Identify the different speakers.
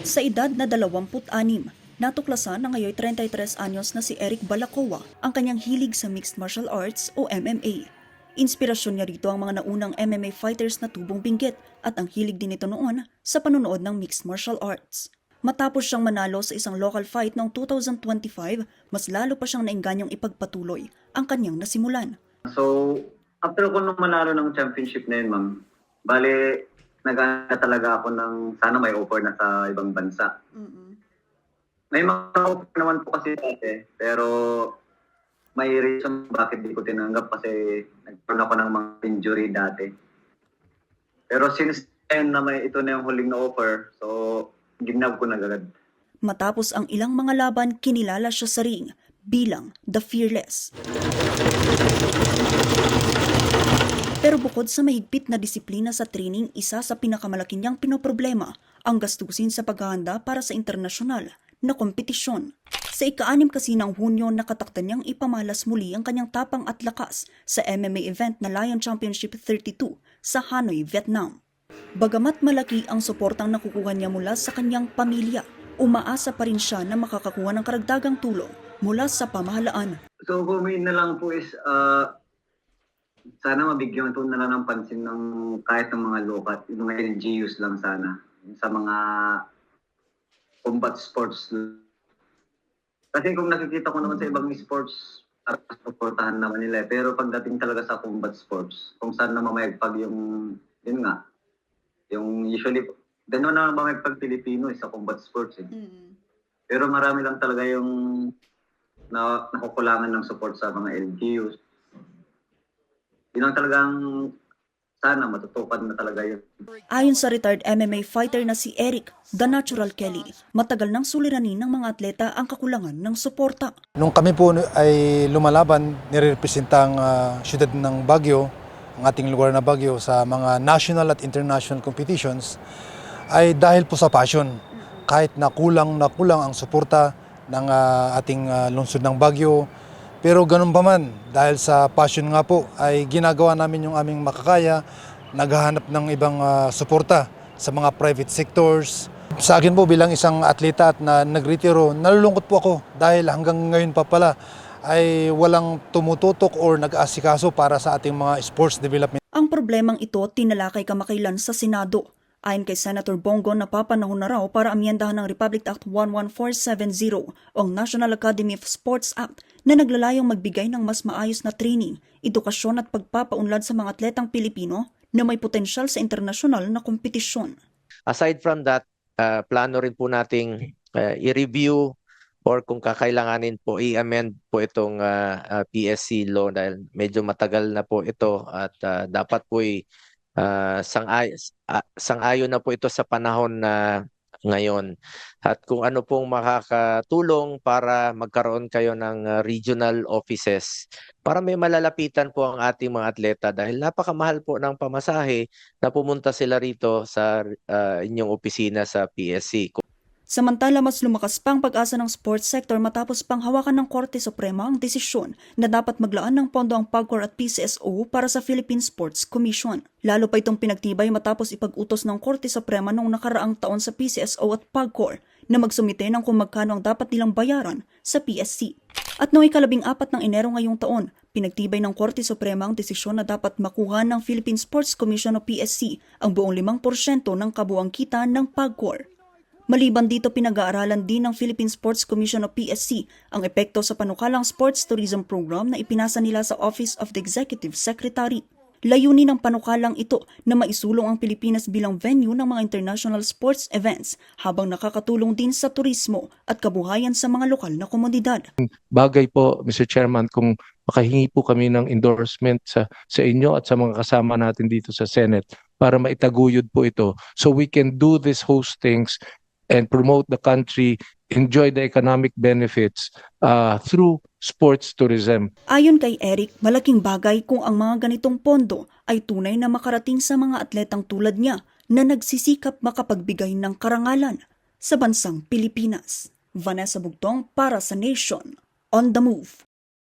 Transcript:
Speaker 1: Sa edad na 26, natuklasan na ngayon 33 anyos na si Eric Balacoa ang kanyang hilig sa mixed martial arts o MMA. Inspirasyon niya rito ang mga naunang MMA fighters na tubong binggit at ang hilig din ito noon sa panonood ng mixed martial arts. Matapos siyang manalo sa isang local fight noong 2025, mas lalo pa siyang naingganyang ipagpatuloy ang kanyang nasimulan.
Speaker 2: So, after ko nung manalo ng championship na yun, ma'am, bale, nag-aanda talaga ako ng sana may offer na sa ibang bansa. May mga offer naman po kasi dati, pero may reason bakit di ko tinanggap kasi nagkaroon ako ng mga injury dati. Pero since then na ito na yung huling na offer, so ginab ko na agad.
Speaker 1: Matapos ang ilang mga laban, kinilala siya sa ring bilang The Fearless. Pero bukod sa mahigpit na disiplina sa training, isa sa pinakamalaki niyang pinoproblema ang gastusin sa paghahanda para sa internasyonal na kompetisyon. Sa ika-6 kasi ng Hunyo, nakatakda niyang ipamalas muli ang kanyang tapang at lakas sa MMA event na Lion Championship 32 sa Hanoi, Vietnam. Bagamat malaki ang suportang nakukuha niya mula sa kanyang pamilya, umaasa pa rin siya na makakakuha ng karagdagang tulong mula sa pamahalaan.
Speaker 2: So, humiin na lang po is sana mabigyan ito na lang ng pansin ng kahit ng mga local, yung mga LGUs lang sana, sa mga combat sports. Kasi kung nakikita ko naman sa ibang sports, supportahan naman nila. Pero pagdating talaga sa combat sports, kung saan na mamayagpag yung, yun nga, yung usually, gano'n na mamayagpag Pilipino sa combat sports. Pero marami lang talaga yung nakukulangan ng support sa mga LGUs. Yun ang talagang sana matutukan na talaga yun.
Speaker 1: Ayon sa retired MMA fighter na si Eric, The Natural Kelly, matagal nang suliranin ng mga atleta ang kakulangan ng suporta.
Speaker 3: Nung kami po ay lumalaban, nirepresenta ang siyudad ng Baguio, ang ating lugar na Baguio sa mga national at international competitions, ay dahil po sa passion. Kahit na kulang ang suporta ng ating lungsod ng Baguio, pero ganun pa man, dahil sa passion nga po, ay ginagawa namin yung aming makakaya, naghahanap ng ibang suporta sa mga private sectors. Sa akin po bilang isang atleta at na nagretiro, nalulungkot po ako dahil hanggang ngayon pa pala ay walang tumututok or nag-aasikaso para sa ating mga sports development.
Speaker 1: Ang problemang ito tinalakay kamakailan sa Senado. Ayon kay Senator Bongo, napapanahon na raw para amyendahan ng Republic Act 11470 o ang National Academy of Sports Act na naglalayong magbigay ng mas maayos na training, edukasyon at pagpapaunlad sa mga atletang Pilipino na may potensyal sa internasyonal na kompetisyon.
Speaker 4: Aside from that, plano rin po nating i-review or kung kakailanganin po i-amend po itong PSC law dahil medyo matagal na po ito at dapat po sang-ayon na po ito sa panahon na ngayon. At kung ano pong makakatulong para magkaroon kayo ng regional offices para may malalapitan po ang ating mga atleta dahil napakamahal po ng pamasahe na pumunta sila rito sa inyong opisina sa PSC.
Speaker 1: Samantala, mas lumakas pa ang pag-asa ng sports sector matapos pang hawakan ng Korte Suprema ang desisyon na dapat maglaan ng pondo ang PAGCOR at PCSO para sa Philippine Sports Commission. Lalo pa itong pinagtibay matapos ipag-utos ng Korte Suprema noong nakaraang taon sa PCSO at PAGCOR na magsumite ng kung magkano ang dapat nilang bayaran sa PSC. At noong 14 ng Enero ngayong taon, pinagtibay ng Korte Suprema ang desisyon na dapat makuha ng Philippine Sports Commission o PSC ang buong 5% ng kabuang kita ng PAGCOR. Maliban dito, pinag-aaralan din ng Philippine Sports Commission o PSC ang epekto sa panukalang sports tourism program na ipinasa nila sa Office of the Executive Secretary. Layunin ng panukalang ito na maisulong ang Pilipinas bilang venue ng mga international sports events habang nakakatulong din sa turismo at kabuhayan sa mga lokal na komunidad.
Speaker 5: Bagay po, Mr. Chairman, kung makahingi po kami ng endorsement sa inyo at sa mga kasama natin dito sa Senate para maitaguyod po ito so we can do these hostings and promote the country, enjoy the economic benefits through sports tourism.
Speaker 1: Ayon kay Eric, malaking bagay kung ang mga ganitong pondo ay tunay na makarating sa mga atletang tulad niya na nagsisikap makapagbigay ng karangalan sa bansang Pilipinas. Vanessa Bugtong para sa Nation on the Move.